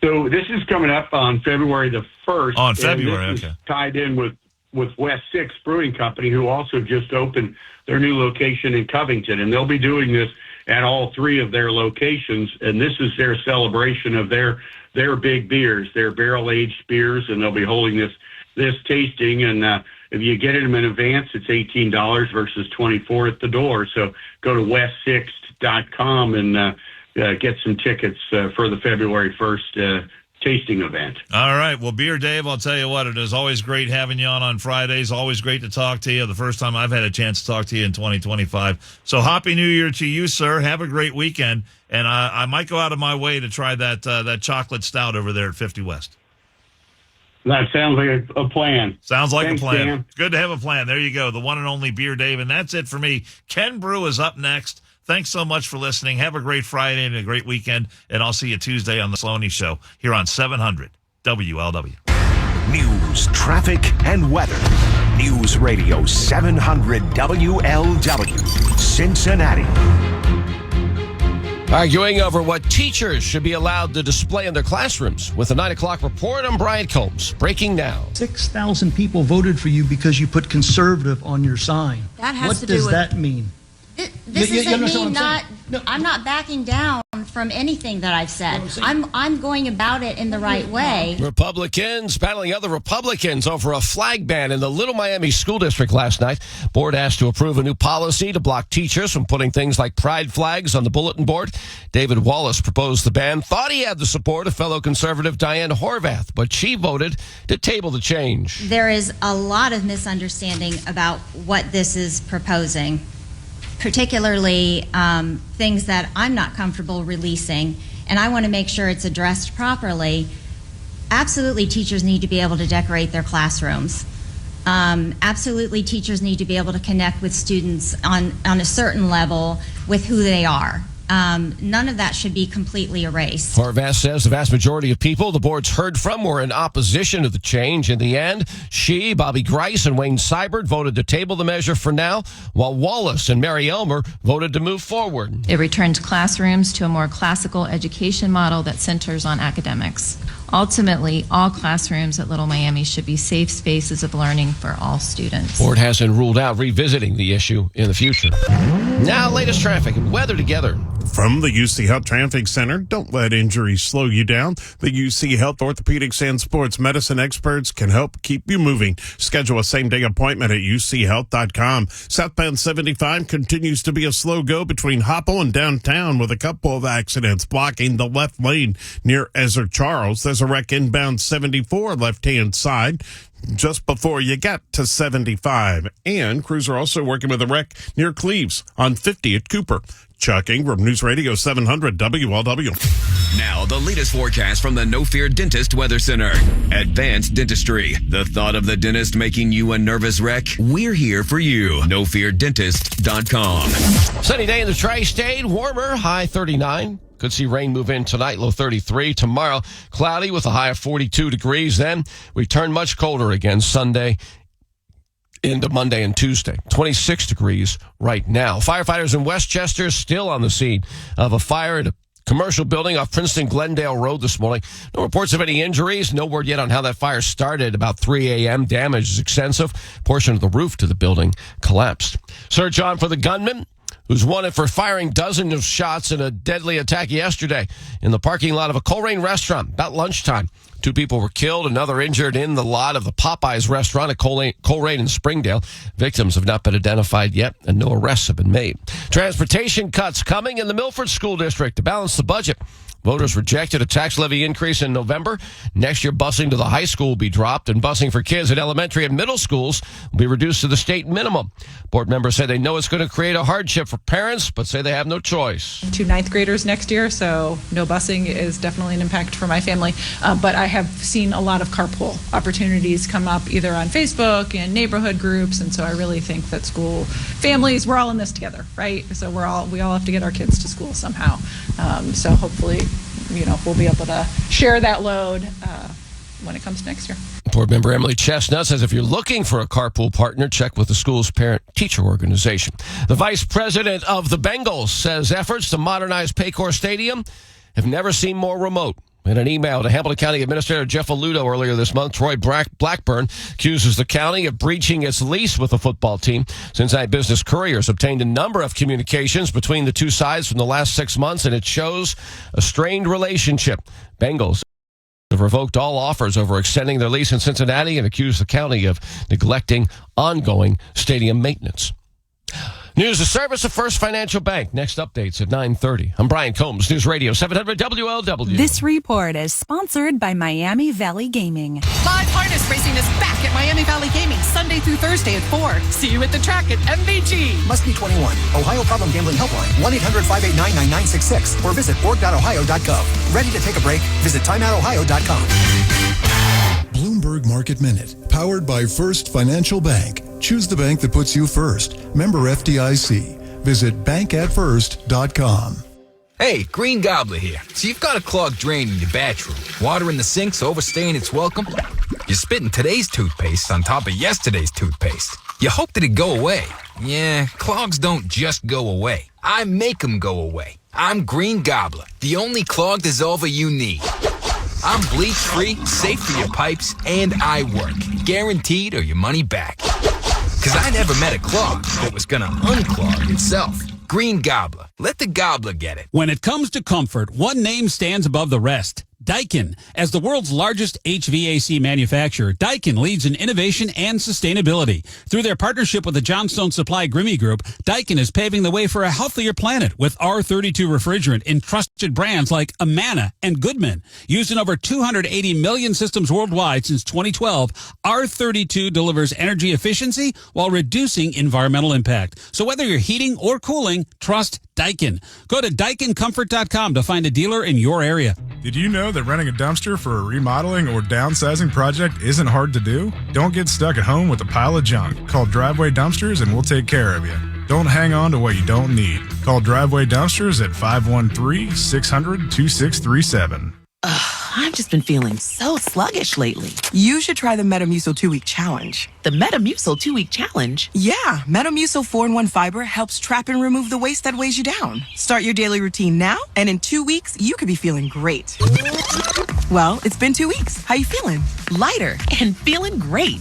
So this is coming up on February the 1st. On February, and this okay. is tied in with West 6 Brewing Company, who also just opened their new location in Covington. And they'll be doing this at all three of their locations. And this is their celebration of their big beers, their barrel-aged beers. And they'll be holding this tasting. And if you get them in advance, it's $18 versus $24 at the door. So go to west6.com and get some tickets for the February 1st tasting event. All right. Well, Beer Dave, I'll tell you what, it is always great having you on Fridays. Always great to talk to you. The first time I've had a chance to talk to you in 2025. So Happy New Year to you, sir. Have a great weekend. And I might go out of my way to try that chocolate stout over there at 50 West. That sounds like a plan. Sounds like Thanks, a plan. Dan. Good to have a plan. There you go. The one and only Beer Dave. And that's it for me. Ken Brew is up next. Thanks so much for listening. Have a great Friday and a great weekend. And I'll see you Tuesday on the Sloaney Show here on 700 WLW. News, traffic, and weather. News Radio 700 WLW, Cincinnati. Arguing over what teachers should be allowed to display in their classrooms. With a 9 o'clock report, I'm Brian Combs. Breaking now. 6,000 people voted for you because you put conservative on your sign. That has what to do with... What does that mean? This You isn't understand me what I'm not... saying? No. I'm not backing down from anything that I've said. I'm going about it in the right way. Republicans battling other Republicans over a flag ban in the Little Miami School District last night. Board asked to approve a new policy to block teachers from putting things like pride flags on the bulletin board. David Wallace proposed the ban, thought he had the support of fellow conservative Diane Horvath, but she voted to table the change. There is a lot of misunderstanding about what this is proposing, particularly things that I'm not comfortable releasing, and I want to make sure it's addressed properly. Absolutely, teachers need to be able to decorate their classrooms. Absolutely, teachers need to be able to connect with students on a certain level with who they are. None of that should be completely erased. Horvath says the vast majority of people the board's heard from were in opposition to the change. In the end, she, Bobby Grice, and Wayne Seibert voted to table the measure for now, while Wallace and Mary Elmer voted to move forward. It returns classrooms to a more classical education model that centers on academics. Ultimately, all classrooms at Little Miami should be safe spaces of learning for all students. Board hasn't ruled out revisiting the issue in the future. Now, latest traffic and weather together. From the UC Health Traffic Center, don't let injuries slow you down. The UC Health Orthopedics and Sports Medicine experts can help keep you moving. Schedule a same-day appointment at uchealth.com. Southbound 75 continues to be a slow go between Hopple and downtown with a couple of accidents blocking the left lane near Ezra Charles. There's a wreck inbound 74 left-hand side just before you get to 75. And crews are also working with a wreck near Cleves on 50 at Cooper. Chuck Ingram, News Radio 700 WLW. Now, the latest forecast from the No Fear Dentist Weather Center. Advanced Dentistry. The thought of the dentist making you a nervous wreck? We're here for you. NoFearDentist.com. Sunny day in the Tri-State, warmer, high 39. Could see rain move in tonight, low 33. Tomorrow, cloudy with a high of 42 degrees. Then we turn much colder again Sunday into Monday and Tuesday. 26 degrees right now. Firefighters in Westchester still on the scene of a fire at a commercial building off Princeton-Glendale Road this morning. No reports of any injuries. No word yet on how that fire started. About 3 a.m. Damage is extensive. Portion of the roof to the building collapsed. Search on for the gunman who's wanted for firing dozens of shots in a deadly attack yesterday in the parking lot of a Coleraine restaurant about lunchtime. 2 people were killed, another injured in the lot of the Popeyes restaurant at Coleraine in Springdale. Victims have not been identified yet, and no arrests have been made. Transportation cuts coming in the Milford School District to balance the budget. Voters rejected a tax levy increase in November. Next year, busing to the high school will be dropped, and busing for kids at elementary and middle schools will be reduced to the state minimum. Board members say they know it's going to create a hardship for parents, but say they have no choice. 2 ninth graders next year, so no busing is definitely an impact for my family. But I have seen a lot of carpool opportunities come up either on Facebook and neighborhood groups, and so I really think that school families, we're all in this together, right? So we all have to get our kids to school somehow. So hopefully, we'll be able to share that load when it comes next year. Board member Emily Chestnut says if you're looking for a carpool partner, check with the school's parent-teacher organization. The vice president of the Bengals says efforts to modernize Paycor Stadium have never seemed more remote. In an email to Hamilton County Administrator Jeff Alludo earlier this month, Troy Blackburn accuses the county of breaching its lease with the football team. Cincinnati Business Courier has obtained a number of communications between the two sides from the last 6 months, and it shows a strained relationship. Bengals have revoked all offers over extending their lease in Cincinnati and accused the county of neglecting ongoing stadium maintenance. News, the service of First Financial Bank. Next updates at 9:30. I'm Brian Combs, News Radio 700 WLW. This report is sponsored by Miami Valley Gaming. Live harness racing is back at Miami Valley Gaming, Sunday through Thursday at 4. See you at the track at MVG. Must be 21. Ohio Problem Gambling Helpline, 1-800-589-9966, or visit org.ohio.gov. Ready to take a break? Visit timeoutohio.com. Bloomberg Market Minute, powered by First Financial Bank. Choose the bank that puts you first. Member FDIC. Visit bankatfirst.com. Hey, Green Gobbler here. So you've got a clogged drain in your bathroom. Water in the sink's overstaying its welcome. You're spitting today's toothpaste on top of yesterday's toothpaste. You hope that it'd go away. Yeah, clogs don't just go away. I make them go away. I'm Green Gobbler, the only clog dissolver you need. I'm bleach-free, safe for your pipes, and I work. Guaranteed or your money back. Because I never met a clog that was going to unclog itself. Green Gobbler. Let the gobbler get it. When it comes to comfort, one name stands above the rest. Daikin. As the world's largest HVAC manufacturer, Daikin leads in innovation and sustainability. Through their partnership with the Johnstone Supply Grimmy Group, Daikin is paving the way for a healthier planet with R32 refrigerant in trusted brands like Amana and Goodman. Used in over 280 million systems worldwide since 2012, R32 delivers energy efficiency while reducing environmental impact. So whether you're heating or cooling, trust Daikin. Go to DaikinComfort.com to find a dealer in your area. Did you know that renting a dumpster for a remodeling or downsizing project isn't hard to do? Don't get stuck at home with a pile of junk. Call Driveway Dumpsters and we'll take care of you. Don't hang on to what you don't need. Call Driveway Dumpsters at 513-600-2637. I've just been feeling so sluggish lately. You should try the Metamucil 2-Week Challenge. The Metamucil 2-Week Challenge? Yeah, Metamucil 4-in-1 Fiber helps trap and remove the waste that weighs you down. Start your daily routine now, and in 2 weeks, you could be feeling great. Well, it's been 2 weeks. How you feeling? Lighter and feeling great.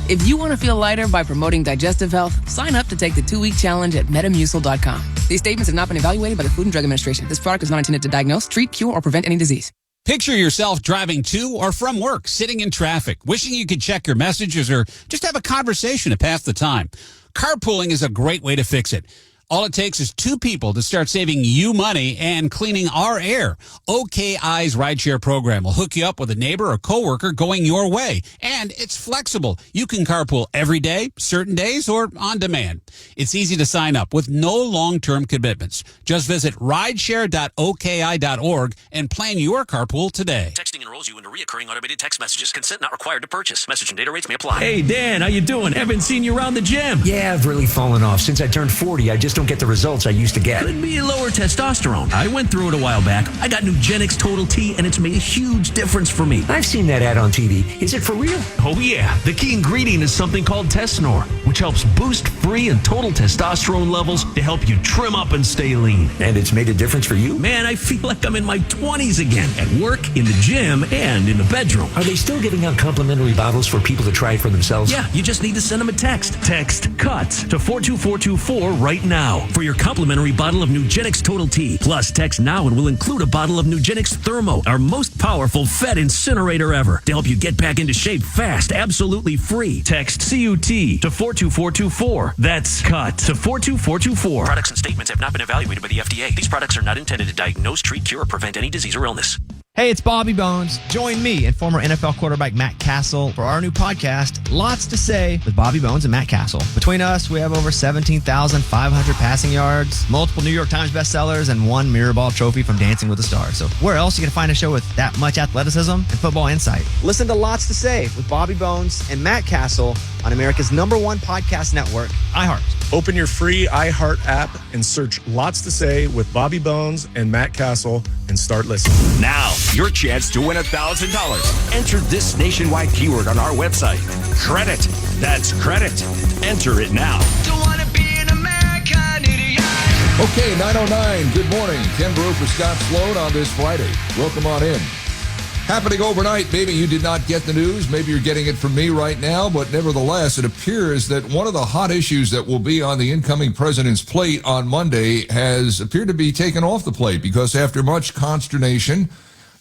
If you want to feel lighter by promoting digestive health, sign up to take the 2-week challenge at Metamucil.com. These statements have not been evaluated by the Food and Drug Administration. This product is not intended to diagnose, treat, cure, or prevent any disease. Picture yourself driving to or from work, sitting in traffic, wishing you could check your messages or just have a conversation to pass the time. Carpooling is a great way to fix it. All it takes is 2 people to start saving you money and cleaning our air. OKI's rideshare program will hook you up with a neighbor or coworker going your way. And it's flexible. You can carpool every day, certain days, or on demand. It's easy to sign up with no long-term commitments. Just visit rideshare.oki.org and plan your carpool today. Texting enrolls you into reoccurring automated text messages. Consent not required to purchase. Message and data rates may apply. Hey, Dan, how you doing? Haven't seen you around the gym. Yeah, I've really fallen off. Since I turned 40, I just don't get the results I used to get. Could be lower testosterone. I went through it a while back. I got Nugenix Total T, and it's made a huge difference for me. I've seen that ad on TV. Is it for real? Oh, yeah. The key ingredient is something called Tesnor, which helps boost free and total testosterone levels to help you trim up and stay lean. And it's made a difference for you? Man, I feel like I'm in my 20s again, at work, in the gym, and in the bedroom. Are they still giving out complimentary bottles for people to try it for themselves? Yeah, you just need to send them a text. Text CUTS to 42424 right now for your complimentary bottle of Nugenix Total T. Plus, text now and we'll include a bottle of Nugenix Thermo, our most powerful fat incinerator ever, to help you get back into shape fast, absolutely free. Text CUT to 42424. That's CUT to 42424. Products and statements have not been evaluated by the FDA. These products are not intended to diagnose, treat, cure, or prevent any disease or illness. Hey, it's Bobby Bones. Join me and former NFL quarterback Matt Castle for our new podcast, Lots to Say with Bobby Bones and Matt Castle. Between us, we have over 17,500 passing yards, multiple New York Times bestsellers, and 1 Mirrorball trophy from Dancing with the Stars. So where else are you going to find a show with that much athleticism and football insight? Listen to Lots to Say with Bobby Bones and Matt Castle on America's #1 podcast network, iHeart. Open your free iHeart app and search Lots to Say with Bobby Bones and Matt Castle and start listening. Now, your chance to win $1,000. Enter this nationwide keyword on our website. Credit. That's credit. Enter it now. Don't wanna be an American idiot. Okay, 9:09. Good morning. Ken Brew for Scott Sloan on this Friday. Welcome on in. Happening overnight. Maybe you did not get the news. Maybe you're getting it from me right now. But nevertheless, it appears that one of the hot issues that will be on the incoming president's plate on Monday has appeared to be taken off the plate, because after much consternation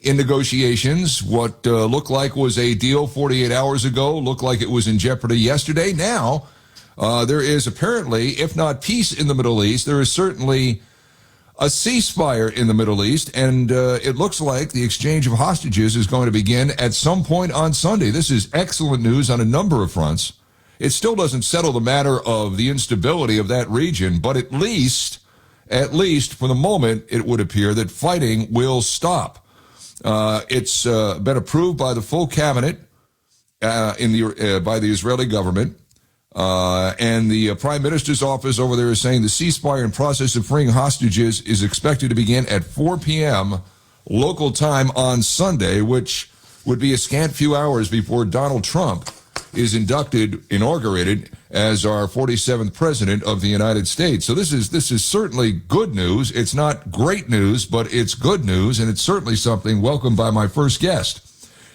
in negotiations, what looked like was a deal 48 hours ago looked like it was in jeopardy yesterday. Now, there is apparently, if not peace in the Middle East, there is certainly a ceasefire in the Middle East, and it looks like the exchange of hostages is going to begin at some point on Sunday. This is excellent news on a number of fronts. It still doesn't settle the matter of the instability of that region, but at least for the moment, it would appear that fighting will stop. It's been approved by the full cabinet by the Israeli government. And the Prime Minister's office over there is saying the ceasefire and process of freeing hostages is expected to begin at 4 p.m. local time on Sunday, which would be a scant few hours before Donald Trump is inaugurated as our 47th president of the United States. So this is certainly good news. It's not great news, but it's good news, and it's certainly something welcomed by my first guest.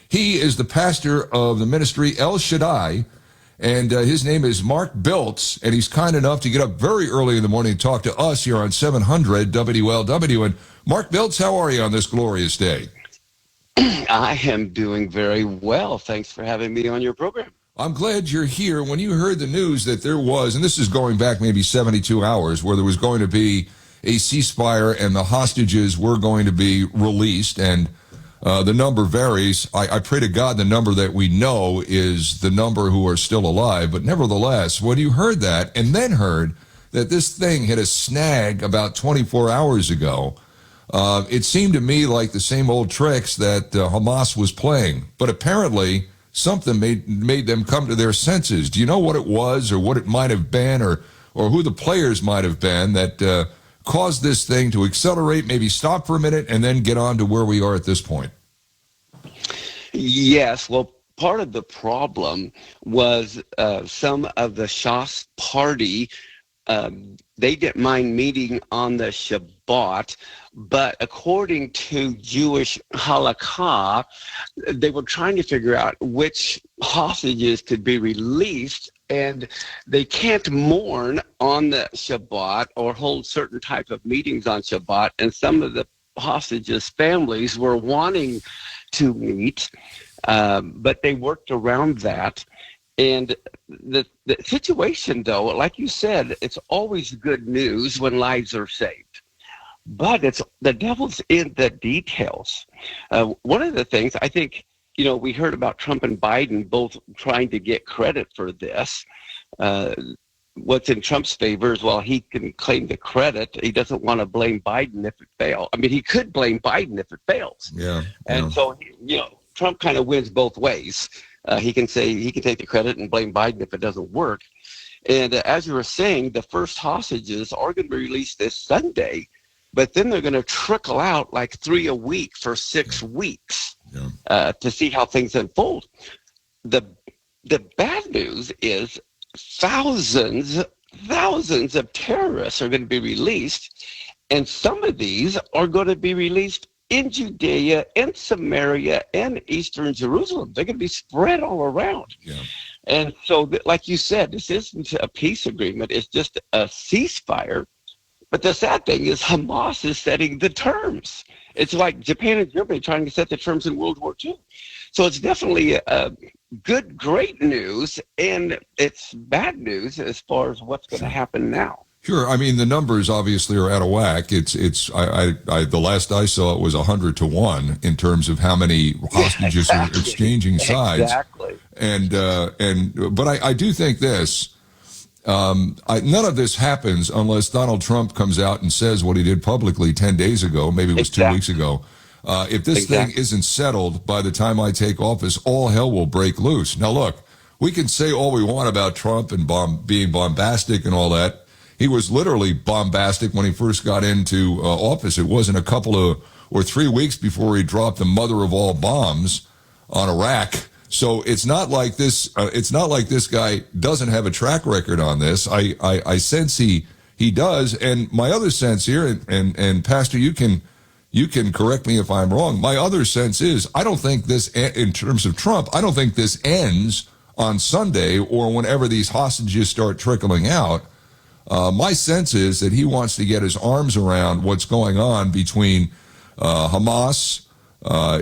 He is the pastor of the ministry El Shaddai, and his name is Mark Biltz, and he's kind enough to get up very early in the morning and talk to us here on 700 WLW. And Mark Biltz, how are you on this glorious day? I am doing very well. Thanks for having me on your program. I'm glad you're here. When you heard the news that there was, and this is going back maybe 72 hours, where there was going to be a ceasefire and the hostages were going to be released, and the number varies. I pray to God the number that we know is the number who are still alive. But nevertheless, when you heard that and then heard that this thing hit a snag about 24 hours ago, it seemed to me like the same old tricks that Hamas was playing. But apparently something made them come to their senses. Do you know what it was, or what it might have been, or who the players might have been that caused this thing to accelerate, maybe stop for a minute, and then get on to where we are at this point? Yes, well, part of the problem was some of the Shas party, they didn't mind meeting on the Shabbat, but according to Jewish halakha, they were trying to figure out which hostages could be released, and they can't mourn on the Shabbat or hold certain type of meetings on Shabbat, and some of the hostages' families were wanting to meet, but they worked around that. And the situation, though, like you said, it's always good news when lives are saved. But it's the devil's in the details. One of the things I think, we heard about Trump and Biden both trying to get credit for this. What's in Trump's favor is, well, he can claim the credit. He doesn't want to blame Biden if it fails. I mean, he could blame Biden if it fails. Yeah. And so, Trump kind of wins both ways. He can say he can take the credit and blame Biden if it doesn't work. And as you were saying, the first hostages are going to be released this Sunday, but then they're going to trickle out like 3 a week for 6 weeks to see how things unfold. The bad news is thousands of terrorists are going to be released, and some of these are going to be released in Judea, in Samaria, and Eastern Jerusalem. They're going to be spread all around. Yeah. And so, like you said, this isn't a peace agreement. It's just a ceasefire. But the sad thing is Hamas is setting the terms. It's like Japan and Germany trying to set the terms in World War II. So it's definitely great news, and it's bad news as far as what's going to happen now. Sure. I mean, the numbers obviously are out of whack. The last I saw it was 100-1 in terms of how many hostages are exchanging sides. Exactly. But I do think this. None of this happens unless Donald Trump comes out and says what he did publicly 10 days ago, maybe it was 2 weeks ago. If this thing isn't settled by the time I take office, all hell will break loose. Now, look, we can say all we want about Trump and being bombastic and all that. He was literally bombastic when he first got into office. It wasn't a couple of or 3 weeks before he dropped the mother of all bombs on Iraq. So it's not like this. It's not like this guy doesn't have a track record on this. I sense he does. And my other sense here, and Pastor, you can You can correct me if I'm wrong. My other sense is I don't think this, in terms of Trump, I don't think this ends on Sunday or whenever these hostages start trickling out. My sense is that he wants to get his arms around what's going on between Hamas,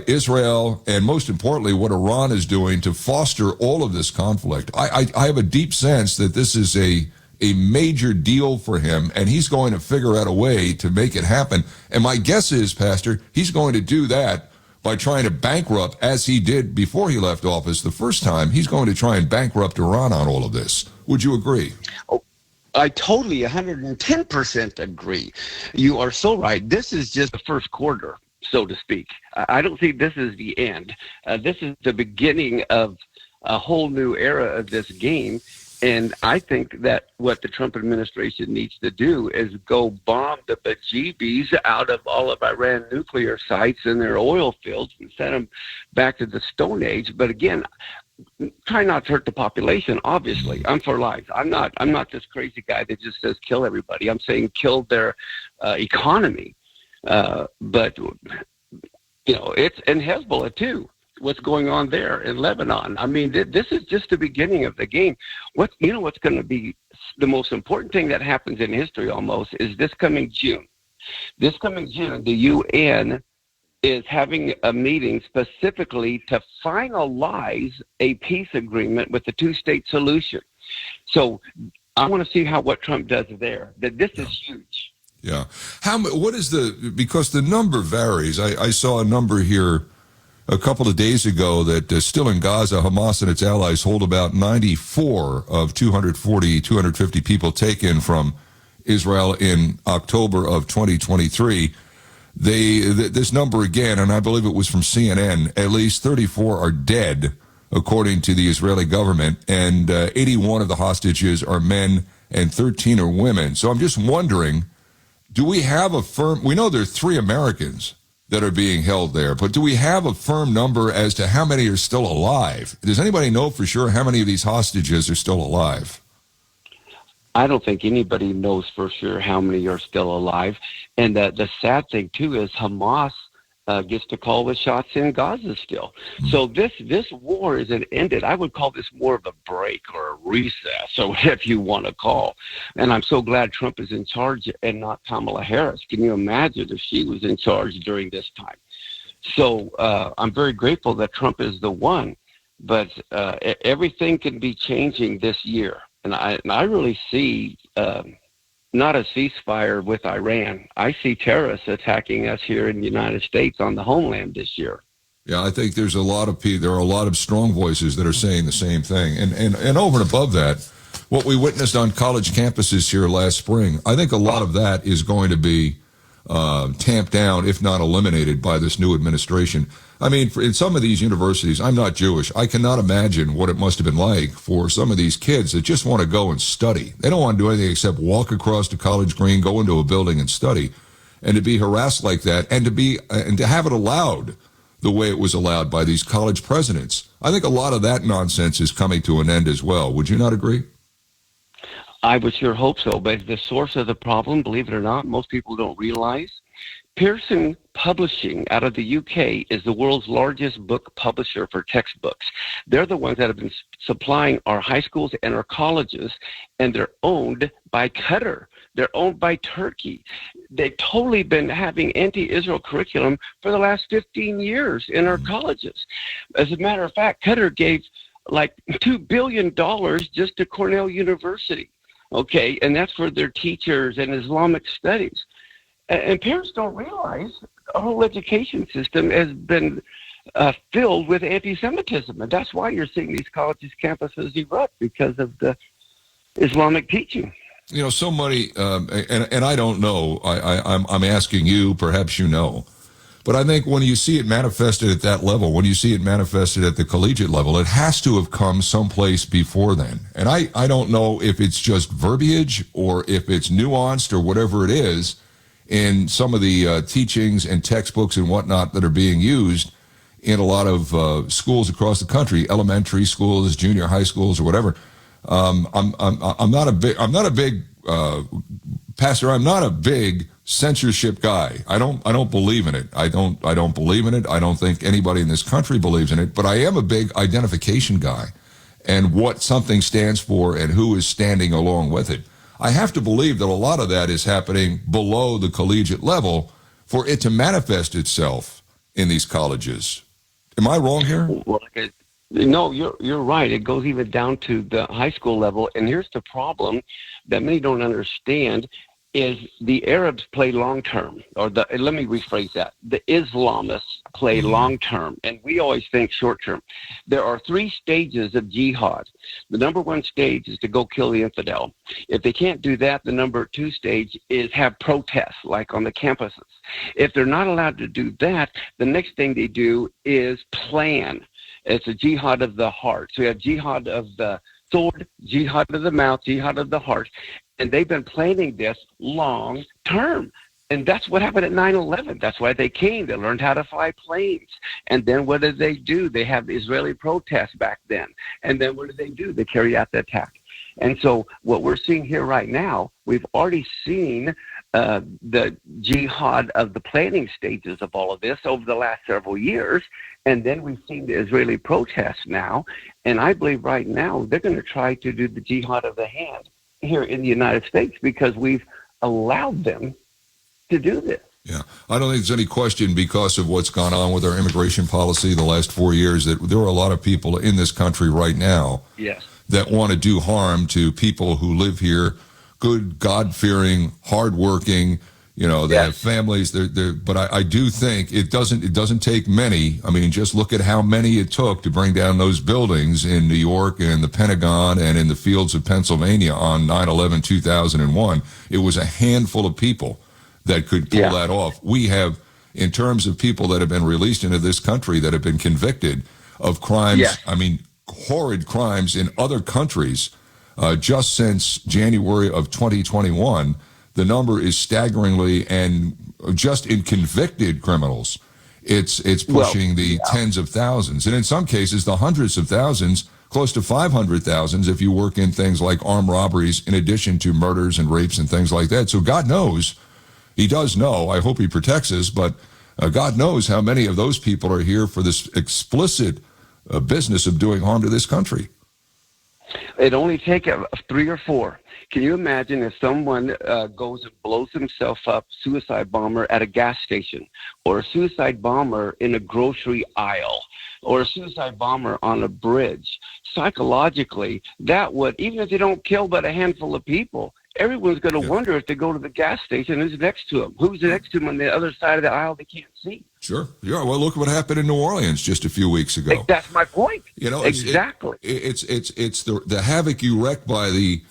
Israel, and most importantly, what Iran is doing to foster all of this conflict. I have a deep sense that this is a major deal for him, and he's going to figure out a way to make it happen. And my guess is, Pastor, he's going to do that by trying to bankrupt, as he did before he left office the first time. He's going to try and bankrupt Iran on all of this. Would you agree? Oh, I totally 110% agree. You are so right. This is just the first quarter, so to speak. I don't think this is the end. This is the beginning of a whole new era of this game. And I think that what the Trump administration needs to do is go bomb the bejeebies out of all of Iran nuclear sites and their oil fields and send them back to the Stone Age. But again, try not to hurt the population. Obviously, I'm for life. I'm not this crazy guy that just says kill everybody. I'm saying kill their economy. But it's and Hezbollah too. What's going on there in Lebanon? I mean, this is just the beginning of the game. What's going to be the most important thing that happens in history almost is this coming June. This coming June, the UN is having a meeting specifically to finalize a peace agreement with the two-state solution. So I want to see what Trump does there. That this is huge. Yeah. Because the number varies. I saw a number here a couple of days ago that still in Gaza, Hamas and its allies hold about 94 of 250 people taken from Israel in October of 2023. This number again, and I believe it was from CNN, at least 34 are dead, according to the Israeli government, and 81 of the hostages are men and 13 are women. So I'm just wondering, do we have we know there are 3 Americans that are being held there, but do we have a firm number as to how many are still alive? Does anybody know for sure how many of these hostages are still alive? I don't think anybody knows for sure how many are still alive. And the sad thing, too, is Hamas gets to call the shots in Gaza still. So this war isn't ended. I would call this more of a break or a recess or whatever you want to call. And I'm so glad Trump is in charge and not Kamala Harris. Can you imagine if she was in charge during this time? So I'm very grateful that Trump is the one. But everything can be changing this year. And I really see not a ceasefire with Iran. I see terrorists attacking us here in the United States on the homeland this year. Yeah, I think there are a lot of strong voices that are saying the same thing. And over and above that, what we witnessed on college campuses here last spring, I think a lot of that is going to be tamped down, if not eliminated, by this new administration. I mean, in some of these universities, I'm not Jewish. I cannot imagine what it must have been like for some of these kids that just want to go and study. They don't want to do anything except walk across the college green, go into a building and study. And to be harassed like that and to have it allowed the way it was allowed by these college presidents. I think a lot of that nonsense is coming to an end as well. Would you not agree? I would sure hope so. But the source of the problem, believe it or not, most people don't realize, Pearson Publishing out of the UK is the world's largest book publisher for textbooks. They're the ones that have been supplying our high schools and our colleges, and they're owned by Qatar. They're owned by Turkey. They've totally been having anti-Israel curriculum for the last 15 years in our colleges. As a matter of fact, Qatar gave like $2 billion just to Cornell University, okay? And that's for their teachers and Islamic studies. And parents don't realize our whole education system has been filled with anti-Semitism. And that's why you're seeing these colleges, campuses erupt, because of the Islamic teaching. You know, so many, and I don't know, I'm asking you, perhaps you know, but I think when you see it manifested at that level, when you see it manifested at the collegiate level, it has to have come someplace before then. And I don't know if it's just verbiage or if it's nuanced or whatever it is in some of the teachings and textbooks and whatnot that are being used in a lot of schools across the country, elementary schools, junior high schools, or whatever. I'm not a big pastor. I'm not a big censorship guy. I don't believe in it. I don't believe in it. I don't think anybody in this country believes in it, but I am a big identification guy and what something stands for and who is standing along with it. I have to believe that a lot of that is happening below the collegiate level for it to manifest itself in these colleges. Am I wrong here? Well, no, you're right. It goes even down to the high school level. And here's the problem that many don't understand is the Arabs play long-term, or let me rephrase that. The Islamists play long-term, and we always think short-term. There are 3 stages of jihad. The number 1 stage is to go kill the infidel. If they can't do that, the number 2 stage is have protests, like on the campuses. If they're not allowed to do that, the next thing they do is plan. It's a jihad of the heart. So you have jihad of the sword, jihad of the mouth, jihad of the heart. And they've been planning this long term. And that's what happened at 9/11. That's why they came. They learned how to fly planes. And then what did they do? They have the Israeli protests back then. And then what did they do? They carried out the attack. And so what we're seeing here right now, we've already seen the jihad of the planning stages of all of this over the last several years. And then we've seen the Israeli protests now. And I believe right now they're going to try to do the jihad of the hand here in the United States because we've allowed them to do this. Yeah, I don't think there's any question because of what's gone on with our immigration policy the last 4 years that there are a lot of people in this country right now that want to do harm to people who live here, good, God-fearing, hardworking, they have families. But I do think it doesn't take many. I mean, just look at how many it took to bring down those buildings in New York and the Pentagon and in the fields of Pennsylvania on 9/11/2001. It was a handful of people that could pull that off. We have, in terms of people that have been released into this country that have been convicted of crimes, I mean, horrid crimes in other countries, just since January of 2021, the number is staggeringly, and just in convicted criminals, it's pushing the tens of thousands, and in some cases the hundreds of thousands, close to 500,000 if you work in things like armed robberies in addition to murders and rapes and things like that. So God knows, he does know, I hope he protects us, but God knows how many of those people are here for this explicit business of doing harm to this country. It only takes 3 or 4. Can you imagine if someone goes and blows himself up, suicide bomber at a gas station, or a suicide bomber in a grocery aisle, or a suicide bomber on a bridge? Psychologically, that would, even if they don't kill but a handful of people, everyone's going to wonder if they go to the gas station, who's next to them? Who's next to them on the other side of the aisle they can't see? Sure. Yeah, well, look what happened in New Orleans just a few weeks ago. That's my point. Exactly. It's the havoc you wreck by the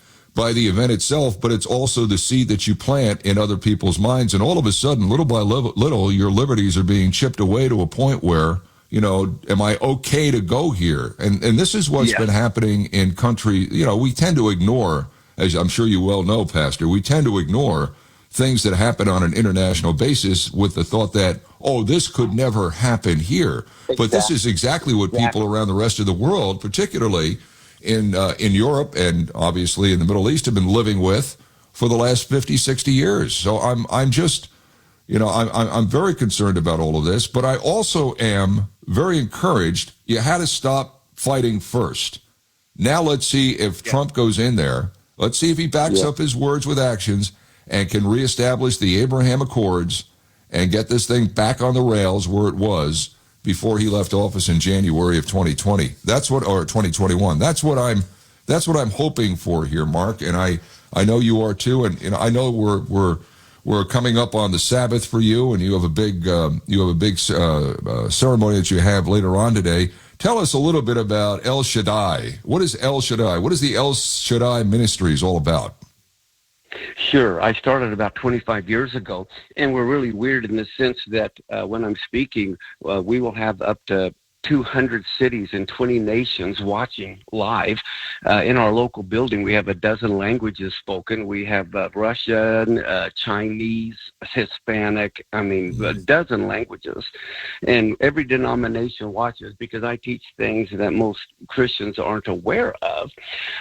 event itself, but it's also the seed that you plant in other people's minds. And all of a sudden, little by little, your liberties are being chipped away to a point where, am I okay to go here? And this is what's been happening in country. We tend to ignore, as I'm sure you well know, Pastor, we tend to ignore things that happen on an international basis with the thought that, this could never happen here. Exactly. But this is exactly what people around the rest of the world, particularly in Europe and obviously in the Middle East, have been living with for the last 50, 60 years. So I'm just, I'm very concerned about all of this, but I also am very encouraged. You had to stop fighting first. Now let's see if Trump goes in there. Let's see if he backs up his words with actions and can reestablish the Abraham Accords and get this thing back on the rails where it was before he left office in January of 2020. Or 2021. That's what I'm hoping for here, Mark. And I know you are too. And I know we're coming up on the Sabbath for you, and you have a big ceremony that you have later on today. Tell us a little bit about El Shaddai. What is El Shaddai? What is the El Shaddai Ministries all about? Sure. I started about 25 years ago, and we're really weird in the sense that when I'm speaking, we will have up to 200 cities in 20 nations watching live. In our local building, we have a dozen languages spoken. We have Russian, Chinese, Hispanic, a dozen languages. And every denomination watches because I teach things that most Christians aren't aware of.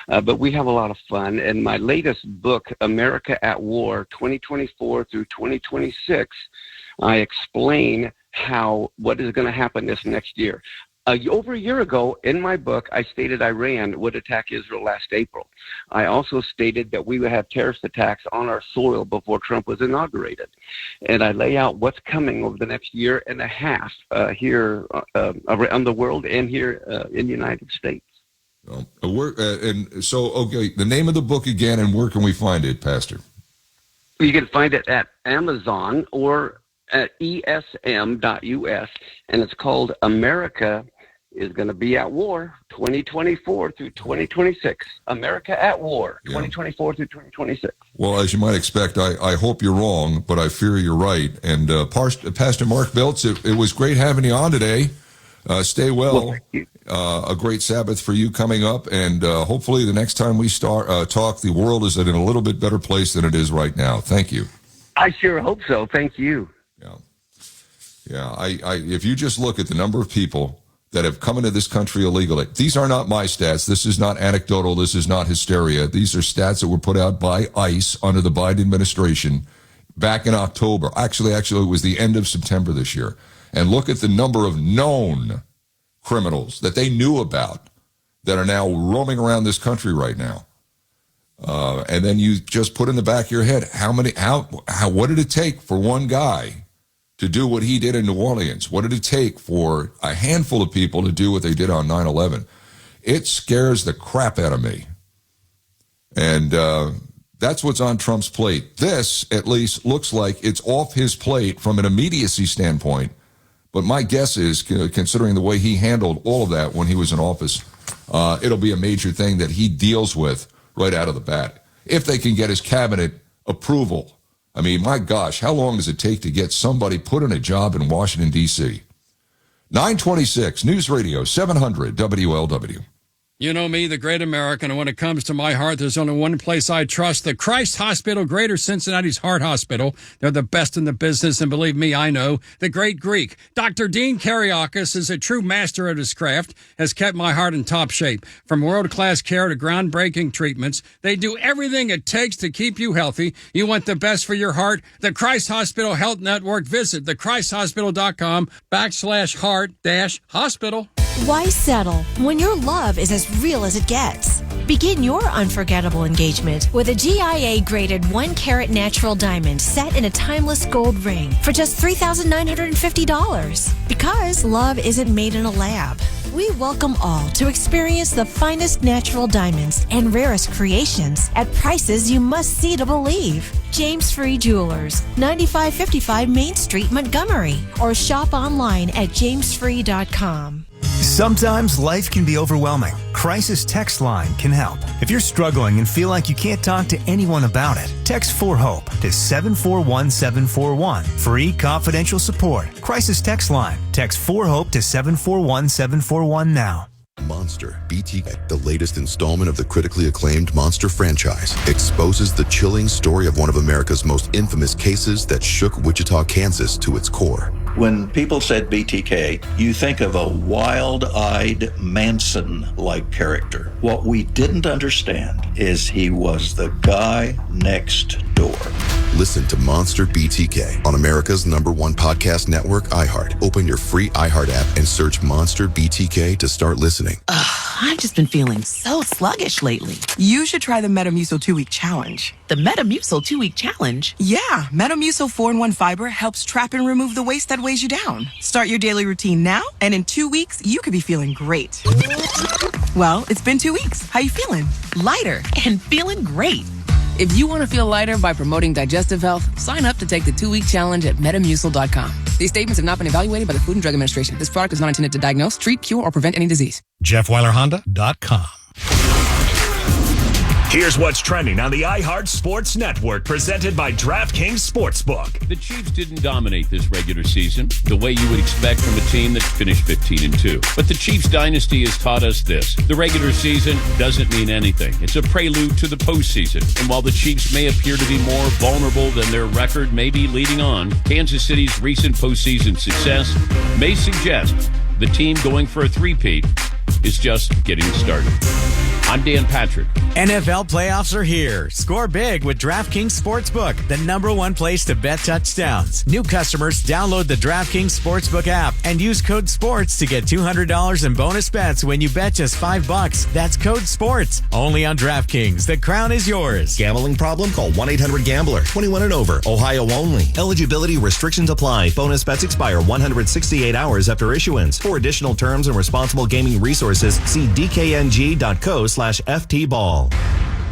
But we have a lot of fun. And my latest book, America at War, 2024 through 2026, I explain what is going to happen this next year. Over a year ago, in my book, I stated Iran would attack Israel last April. I also stated that we would have terrorist attacks on our soil before Trump was inaugurated. And I lay out what's coming over the next year and a half here around the world and here in the United States. The name of the book again, and where can we find it, Pastor? You can find it at Amazon or at esm.us, and it's called America is going to be at War 2024 through 2026. America at War 2024 through 2026. Well, as you might expect, I hope you're wrong, but I fear you're right. And Pastor Mark Beltz, it was great having you on today. Stay well. A great Sabbath for you coming up, and hopefully the next time we talk, the world is in a little bit better place than it is right now. Thank you. I sure hope so. Thank you. Yeah. If you just look at the number of people that have come into this country illegally, these are not my stats. This is not anecdotal. This is not hysteria. These are stats that were put out by ICE under the Biden administration back in October. Actually, it was the end of September this year. And look at the number of known criminals that they knew about that are now roaming around this country right now. And then you just put in the back of your head, what did it take for one guy to do what he did in New Orleans? What did it take for a handful of people to do what they did on 9/11? It scares the crap out of me. And that's what's on Trump's plate. This, at least, looks like it's off his plate from an immediacy standpoint. But my guess is, considering the way he handled all of that when he was in office, it'll be a major thing that he deals with right out of the bat. If they can get his cabinet approval. I mean, my gosh, how long does it take to get somebody put in a job in Washington, D.C.? 926, News Radio, 700 WLW. You know me, the great American, and when it comes to my heart, there's only one place I trust, the Christ Hospital, Greater Cincinnati's Heart Hospital. They're the best in the business, and believe me, I know. The great Greek, Dr. Dean Kariakis, is a true master at his craft, has kept my heart in top shape. From world-class care to groundbreaking treatments, they do everything it takes to keep you healthy. You want the best for your heart? The Christ Hospital Health Network. Visit thechristhospital.com/heart-hospital. Why settle when your love is as real as it gets? Begin your unforgettable engagement with a GIA-graded 1-carat natural diamond set in a timeless gold ring for just $3,950. Because love isn't made in a lab. We welcome all to experience the finest natural diamonds and rarest creations at prices you must see to believe. James Free Jewelers, 9555 Main Street, Montgomery, or shop online at jamesfree.com. Sometimes life can be overwhelming. Crisis Text Line can help. If you're struggling and feel like you can't talk to anyone about it, text 4HOPE to 741741. Free confidential support. Crisis Text Line. Text 4HOPE to 741741 now. Monster BTK, the latest installment of the critically acclaimed Monster franchise, exposes the chilling story of one of America's most infamous cases that shook Wichita, Kansas to its core. When people said BTK, you think of a wild-eyed Manson-like character. What we didn't understand is he was the guy next door. Listen to Monster BTK on America's #1 podcast network, iHeart. Open your free iHeart app and search Monster BTK to start listening. I've just been feeling so sluggish lately. You should try the Metamucil 2-week challenge. The Metamucil 2-week challenge? Yeah, Metamucil 4-in-1 fiber helps trap and remove the waste that weighs you down. Start your daily routine now, and in 2 weeks, you could be feeling great. Well, it's been 2 weeks. How you feeling? Lighter and feeling great. If you want to feel lighter by promoting digestive health, sign up to take the 2-week challenge at metamucil.com. These statements have not been evaluated by the Food and Drug Administration. This product is not intended to diagnose, treat, cure, or prevent any disease. JeffWeilerHonda.com. Here's what's trending on the iHeart Sports Network, presented by DraftKings Sportsbook. The Chiefs didn't dominate this regular season the way you would expect from a team that finished 15-2. But the Chiefs dynasty has taught us this. The regular season doesn't mean anything. It's a prelude to the postseason. And while the Chiefs may appear to be more vulnerable than their record may be leading on, Kansas City's recent postseason success may suggest the team going for a three-peat is just getting started. I'm Dan Patrick. NFL playoffs are here. Score big with DraftKings Sportsbook, the #1 place to bet touchdowns. New customers download the DraftKings Sportsbook app and use code SPORTS to get $200 in bonus bets when you bet just $5. That's code SPORTS. Only on DraftKings. The crown is yours. Gambling problem? Call 1-800-GAMBLER. 21 and over. Ohio only. Eligibility restrictions apply. Bonus bets expire 168 hours after issuance. For additional terms and responsible gaming resources, see dkng.co/ftball.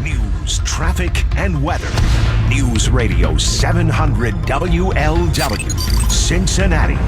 News, traffic, and weather. News Radio 700 WLW, Cincinnati.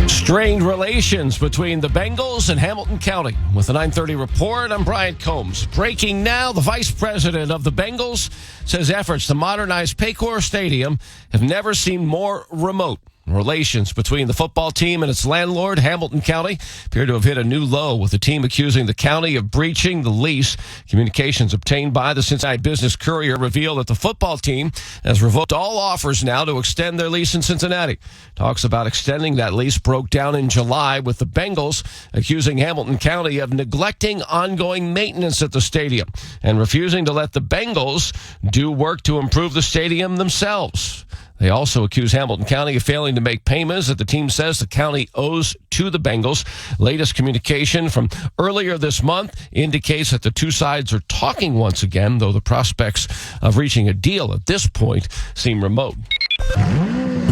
Strained relations between the Bengals and Hamilton County. With the 9:30 report, I'm Brian Combs. Breaking now, the vice president of the Bengals says efforts to modernize Paycor Stadium have never seemed more remote. Relations between the football team and its landlord, Hamilton County, appear to have hit a new low, with the team accusing the county of breaching the lease. Communications obtained by the Cincinnati Business Courier reveal that the football team has revoked all offers now to extend their lease in Cincinnati. Talks about extending that lease broke down in July, with the Bengals accusing Hamilton County of neglecting ongoing maintenance at the stadium and refusing to let the Bengals do work to improve the stadium themselves. They also accuse Hamilton County of failing to make payments that the team says the county owes to the Bengals. Latest communication from earlier this month indicates that the two sides are talking once again, though the prospects of reaching a deal at this point seem remote.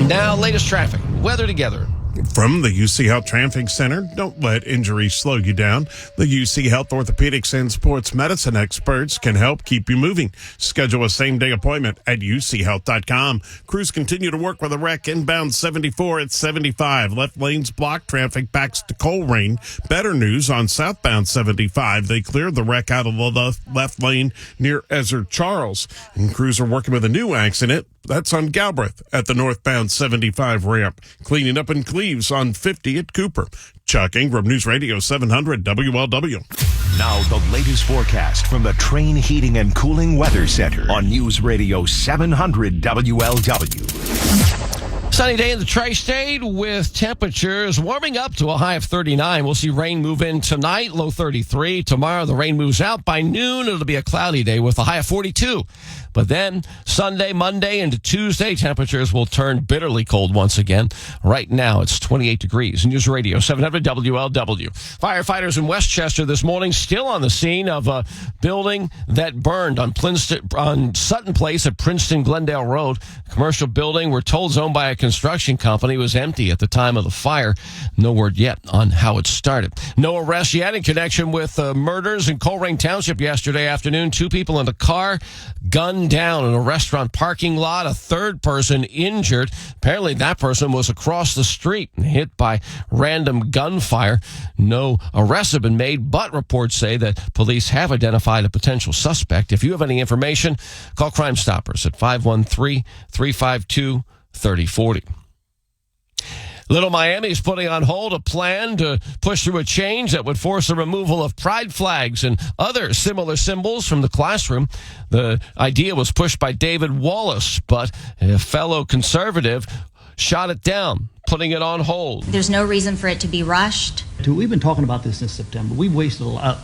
Now, latest traffic. Weather together. From the UC Health Traffic Center, don't let injuries slow you down. The UC Health Orthopedics and Sports Medicine experts can help keep you moving. Schedule a same-day appointment at uchealth.com. Crews continue to work with a wreck inbound 74 at 75. Left lanes blocked. Traffic backs to Coleraine. Better news on southbound 75. They cleared the wreck out of the left lane near Ezra Charles. And crews are working with a new accident. That's on Galbraith at the northbound 75 ramp. Cleaning up in Cleves on 50 at Cooper. Chuck Ingram, News Radio 700 WLW. Now the latest forecast from the Train Heating and Cooling Weather Center on News Radio 700 WLW. Sunny day in the tri-state with temperatures warming up to a high of 39. We'll see rain move in tonight, low 33. Tomorrow the rain moves out. By noon it'll be a cloudy day with a high of 42. But then Sunday, Monday, into Tuesday, temperatures will turn bitterly cold once again. Right now, it's 28 degrees. News Radio 700 WLW. Firefighters in Westchester this morning still on the scene of a building that burned on Sutton Place at Princeton Glendale Road. A commercial building, we're told, is owned by a construction company, was empty at the time of the fire. No word yet on how it started. No arrests yet in connection with murders in Coleraine Township yesterday afternoon. 2 people in a car, gunned down in a restaurant parking lot. A third person injured. Apparently that person was across the street and hit by random gunfire. No arrests have been made, but reports say that police have identified a potential suspect. If you have any information, call Crime Stoppers at 513-352-3040. Little Miami is putting on hold a plan to push through a change that would force the removal of pride flags and other similar symbols from the classroom. The idea was pushed by David Wallace, but a fellow conservative shot it down, putting it on hold. There's no reason for it to be rushed. We've been talking about this since September. We've wasted a lot.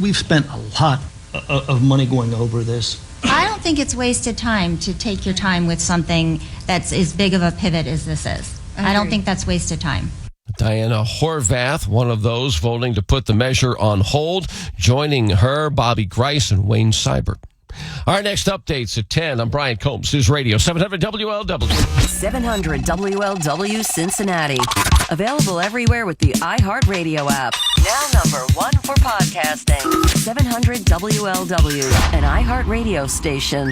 We've spent a lot of money going over this. I don't think it's wasted time to take your time with something that's as big of a pivot as this is. I don't think that's wasted time. Diana Horvath, one of those voting to put the measure on hold. Joining her, Bobby Grice and Wayne Seibert. Our next updates at 10. I'm Brian Combs, News Radio 700 WLW. 700 WLW Cincinnati. Available everywhere with the iHeartRadio app. Now #1 for podcasting. 700 WLW, an iHeartRadio station.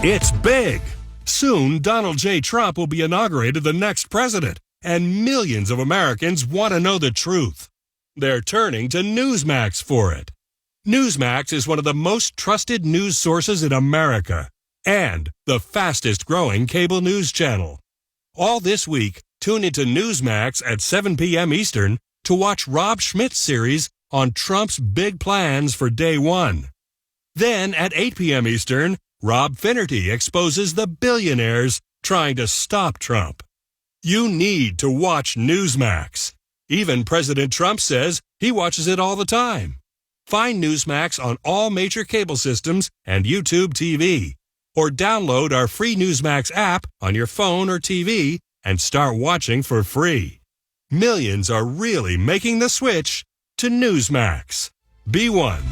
It's big. Soon, Donald J. Trump will be inaugurated the next president, and millions of Americans want to know the truth. They're turning to Newsmax for it. Newsmax is one of the most trusted news sources in America and the fastest growing cable news channel. All this week, tune into Newsmax at 7 p.m. Eastern to watch Rob Schmidt's series on Trump's big plans for day one. Then at 8 p.m. Eastern, Rob Finnerty exposes the billionaires trying to stop Trump. You need to watch Newsmax. Even President Trump says he watches it all the time. Find Newsmax on all major cable systems and YouTube TV. Or download our free Newsmax app on your phone or TV and start watching for free. Millions are really making the switch to Newsmax. Be one.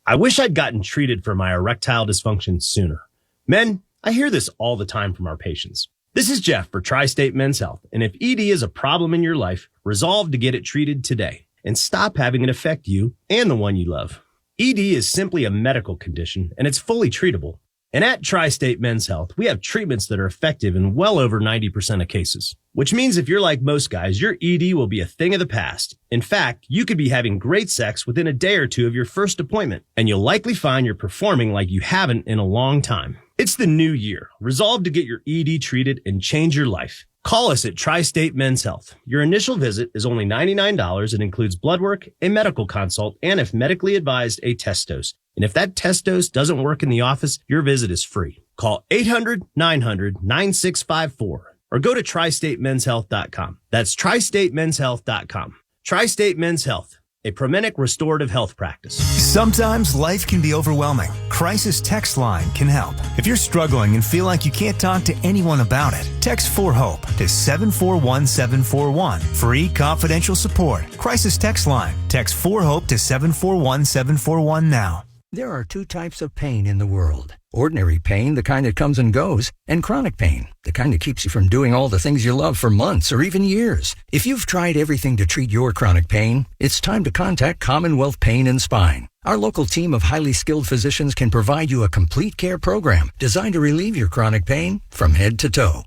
I wish I'd gotten treated for my erectile dysfunction sooner. Men, I hear this all the time from our patients. This is Jeff for Tri-State Men's Health, and if ED is a problem in your life, resolve to get it treated today and stop having it affect you and the one you love. ED is simply a medical condition, and it's fully treatable. And at Tri-State Men's Health, we have treatments that are effective in well over 90% of cases, which means if you're like most guys, your ED will be a thing of the past. In fact, you could be having great sex within a day or two of your first appointment, and you'll likely find you're performing like you haven't in a long time. It's the new year. Resolve to get your ED treated and change your life. Call us at Tri-State Men's Health. Your initial visit is only $99 and includes blood work, a medical consult, and if medically advised, a test dose. And if that test dose doesn't work in the office, your visit is free. Call 800-900-9654 or go to tristatemenshealth.com. That's tristatemenshealth.com. Tri-State Men's Health, a Promenic restorative health practice. Sometimes life can be overwhelming. Crisis Text Line can help. If you're struggling and feel like you can't talk to anyone about it, text 4HOPE to 741-741. Free confidential support. Crisis Text Line. Text 4HOPE to 741-741 now. There are two types of pain in the world. Ordinary pain, the kind that comes and goes, and chronic pain, the kind that keeps you from doing all the things you love for months or even years. If you've tried everything to treat your chronic pain, it's time to contact Commonwealth Pain and Spine. Our local team of highly skilled physicians can provide you a complete care program designed to relieve your chronic pain from head to toe.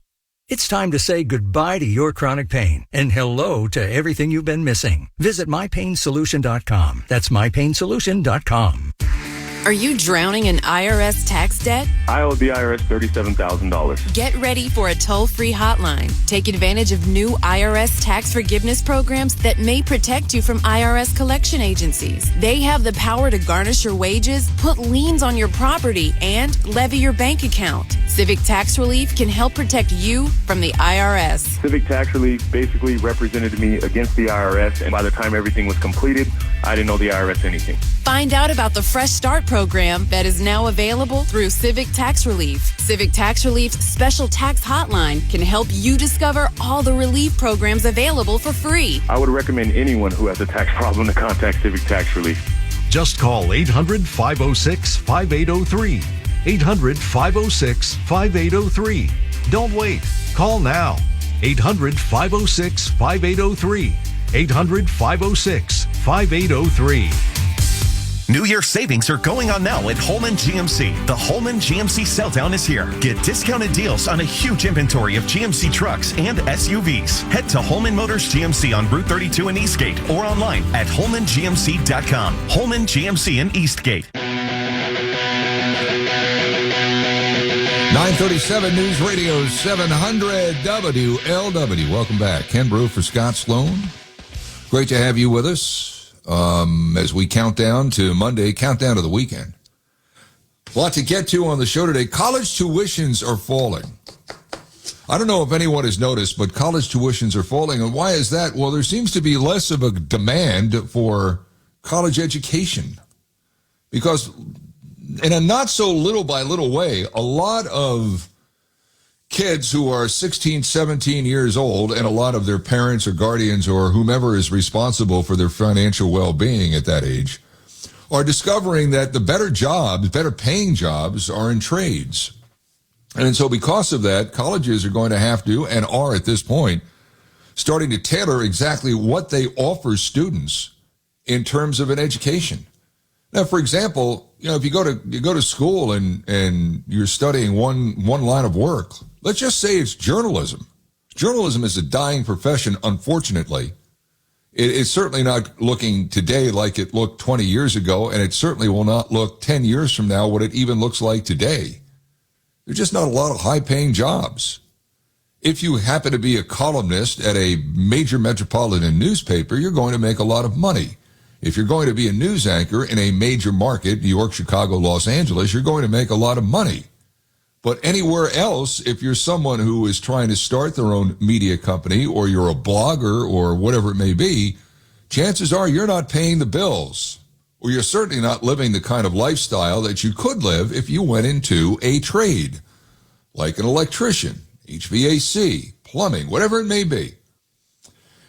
It's time to say goodbye to your chronic pain and hello to everything you've been missing. Visit mypainsolution.com. That's mypainsolution.com. Are you drowning in IRS tax debt? I owe the IRS $37,000. Get ready for a toll-free hotline. Take advantage of new IRS tax forgiveness programs that may protect you from IRS collection agencies. They have the power to garnish your wages, put liens on your property, and levy your bank account. Civic Tax Relief can help protect you from the IRS. Civic Tax Relief basically represented me against the IRS, and by the time everything was completed, I didn't owe the IRS anything. Find out about the Fresh Start program that is now available through Civic Tax Relief. Civic Tax Relief's special tax hotline can help you discover all the relief programs available for free. I would recommend anyone who has a tax problem to contact Civic Tax Relief. Just call 800-506-5803. 800-506-5803. Don't wait. Call now. 800-506-5803. 800-506-5803. New Year savings are going on now at Holman GMC. The Holman GMC Sell-Down is here. Get discounted deals on a huge inventory of GMC trucks and SUVs. Head to Holman Motors GMC on Route 32 in Eastgate or online at holmangmc.com. Holman GMC in Eastgate. 937 News Radio 700 WLW. Welcome back. Ken Brew for Scott Sloan. Great to have you with us. As we count down to Monday, countdown to the weekend. A lot to get to on the show today. College tuitions are falling. I don't know if anyone has noticed, but college tuitions are falling. And why is that? Well, there seems to be less of a demand for college education. Because in a not so little by little way, a lot of kids who are 16, 17 years old, and a lot of their parents or guardians or whomever is responsible for their financial well-being at that age, are discovering that the better jobs, better paying jobs, are in trades. And so because of that, colleges are going to have to, and are at this point, starting to tailor exactly what they offer students in terms of an education. Now, for example, if you go to school and you're studying one line of work, let's just say it's journalism. Journalism is a dying profession, unfortunately, It's certainly not looking today like it looked 20 years ago, and it certainly will not look 10 years from now what it even looks like today. There's just not a lot of high-paying jobs. If you happen to be a columnist at a major metropolitan newspaper, you're going to make a lot of money. If you're going to be a news anchor in a major market, New York, Chicago, Los Angeles, you're going to make a lot of money. But anywhere else, if you're someone who is trying to start their own media company, or you're a blogger or whatever it may be, chances are you're not paying the bills, or you're certainly not living the kind of lifestyle that you could live if you went into a trade, like an electrician, HVAC, plumbing, whatever it may be.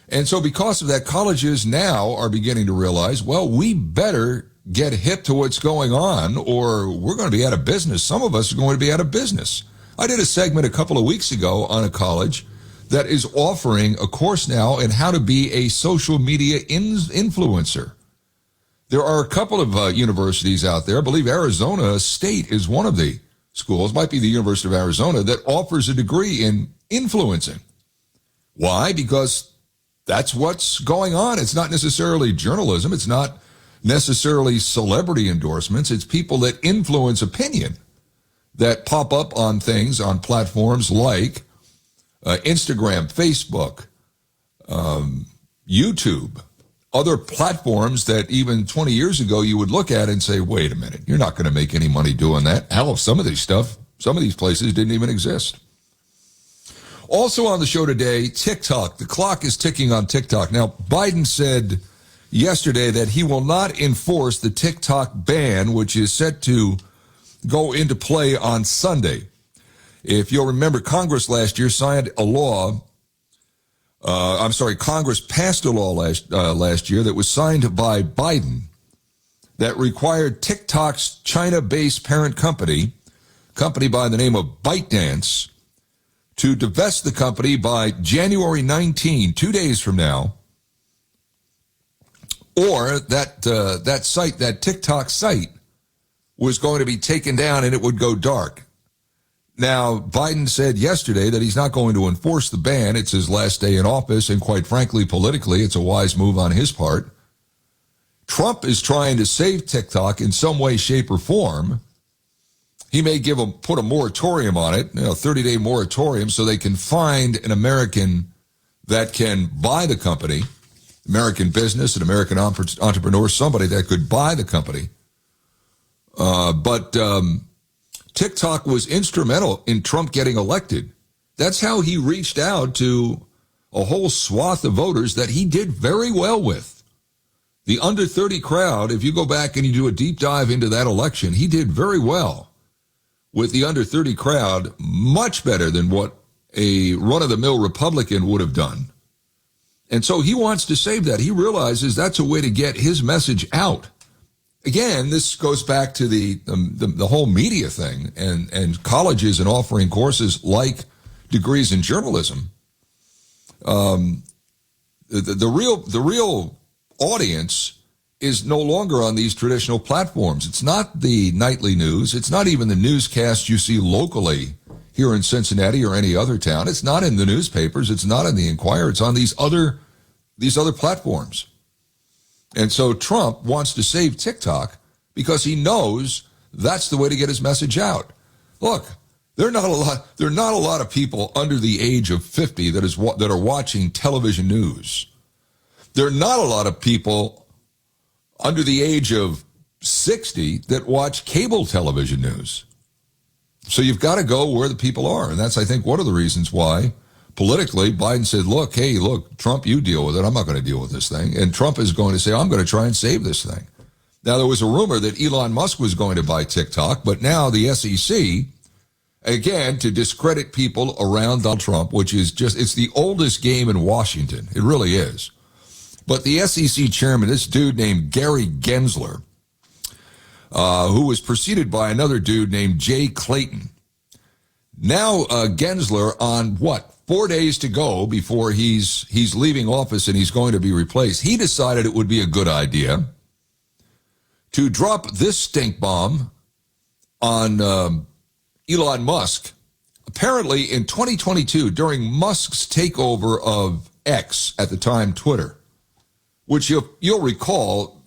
And so because of that, colleges now are beginning to realize, well, we better get hip to what's going on, or we're going to be out of business. Some of us are going to be out of business. I did a segment a couple of weeks ago on a college that is offering a course now in how to be a social media influencer. There are a couple of universities out there. I believe Arizona State is one of the schools, might be the University of Arizona, that offers a degree in influencing. Why? Because that's what's going on. It's not necessarily journalism. It's not necessarily celebrity endorsements. It's people that influence opinion that pop up on things on platforms like Instagram, Facebook, YouTube, other platforms that even 20 years ago you would look at and say, wait a minute, you're not going to make any money doing that. Hell, some of these places didn't even exist. Also on the show today, TikTok. The clock is ticking on TikTok. Now, Biden said yesterday that he will not enforce the TikTok ban, which is set to go into play on Sunday. If you'll remember, Congress last year signed a law. Congress passed a law last year that was signed by Biden that required TikTok's China-based parent company by the name of ByteDance, to divest the company by January 19, 2 days from now, or that site, that TikTok site, was going to be taken down and it would go dark. Now, Biden said yesterday that he's not going to enforce the ban. It's his last day in office, and quite frankly, politically, it's a wise move on his part. Trump is trying to save TikTok in some way, shape, or form. He may put a moratorium on it, 30-day moratorium, so they can find an American that can buy the company, American business, an American entrepreneur, somebody that could buy the company. But TikTok was instrumental in Trump getting elected. That's how he reached out to a whole swath of voters that he did very well with. The under 30 crowd, if you go back and you do a deep dive into that election, he did very well with the under 30 crowd, much better than what a run-of-the-mill Republican would have done. And so he wants to save that. He realizes that's a way to get his message out. Again, this goes back to the whole media thing and colleges and offering courses like degrees in journalism. The real audience is no longer on these traditional platforms. It's not the nightly news. It's not even the newscasts you see locally here in Cincinnati or any other town. It's not in the newspapers. It's not in the Enquirer. It's on these other platforms. And so Trump wants to save TikTok because he knows that's the way to get his message out. Look, there are not a lot of people under the age of 50 that are watching television news. There are not a lot of people under the age of 60 that watch cable television news. So you've got to go where the people are. And that's, I think, one of the reasons why politically Biden said, look, Trump, you deal with it. I'm not going to deal with this thing. And Trump is going to say, I'm going to try and save this thing. Now, there was a rumor that Elon Musk was going to buy TikTok, but now the SEC, again, to discredit people around Donald Trump, which is it's the oldest game in Washington. It really is. But the SEC chairman, this dude named Gary Gensler, who was preceded by another dude named Jay Clayton. Now Gensler, on 4 days to go before he's leaving office and he's going to be replaced, he decided it would be a good idea to drop this stink bomb on Elon Musk. Apparently in 2022, during Musk's takeover of X, at the time Twitter, which you'll recall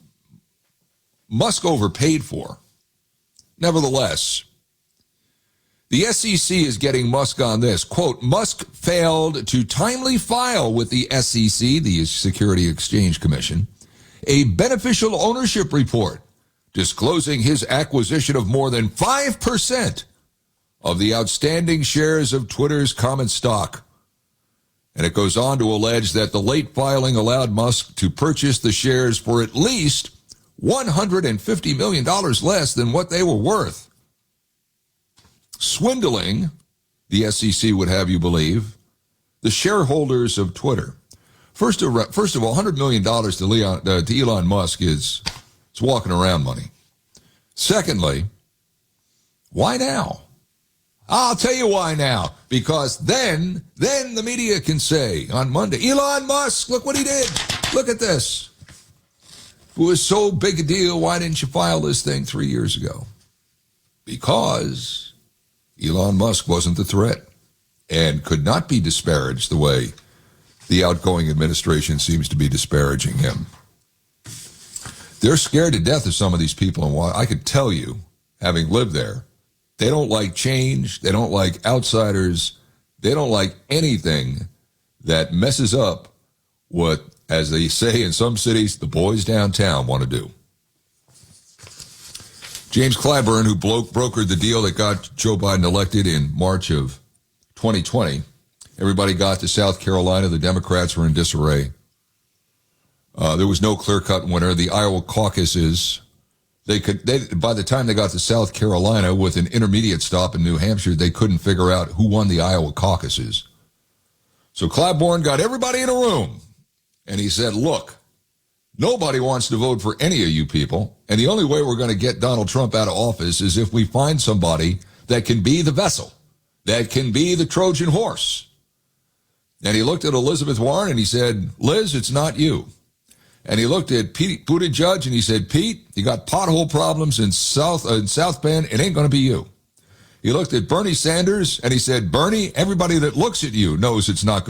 Musk overpaid for. Nevertheless, the SEC is getting Musk on this. Quote, Musk failed to timely file with the SEC, the Security Exchange Commission, a beneficial ownership report disclosing his acquisition of more than 5% of the outstanding shares of Twitter's common stock. And it goes on to allege that the late filing allowed Musk to purchase the shares for at least $150 million less than what they were worth. Swindling, the SEC would have you believe, the shareholders of Twitter. First of all, $100 million to Elon Musk is walking around money. Secondly, why now? I'll tell you why now. Because then the media can say on Monday, Elon Musk, look what he did. Look at this. If it was so big a deal, why didn't you file this thing 3 years ago? Because Elon Musk wasn't the threat and could not be disparaged the way the outgoing administration seems to be disparaging him. They're scared to death of some of these people, and why I could tell you, having lived there, they don't like change, they don't like outsiders, they don't like anything that messes up what, as they say in some cities, the boys downtown want to do. James Clyburn, who brokered the deal that got Joe Biden elected in March of 2020, everybody got to South Carolina. The Democrats were in disarray. There was no clear-cut winner. The Iowa caucuses, by the time they got to South Carolina with an intermediate stop in New Hampshire, they couldn't figure out who won the Iowa caucuses. So Clyburn got everybody in a room, and he said, look, nobody wants to vote for any of you people, and the only way we're going to get Donald Trump out of office is if we find somebody that can be the vessel, that can be the Trojan horse. And he looked at Elizabeth Warren and he said, Liz, it's not you. And he looked at Pete Buttigieg and he said, Pete, you got pothole problems in South Bend. It ain't going to be you. He looked at Bernie Sanders and he said, Bernie, everybody that looks at you knows it's not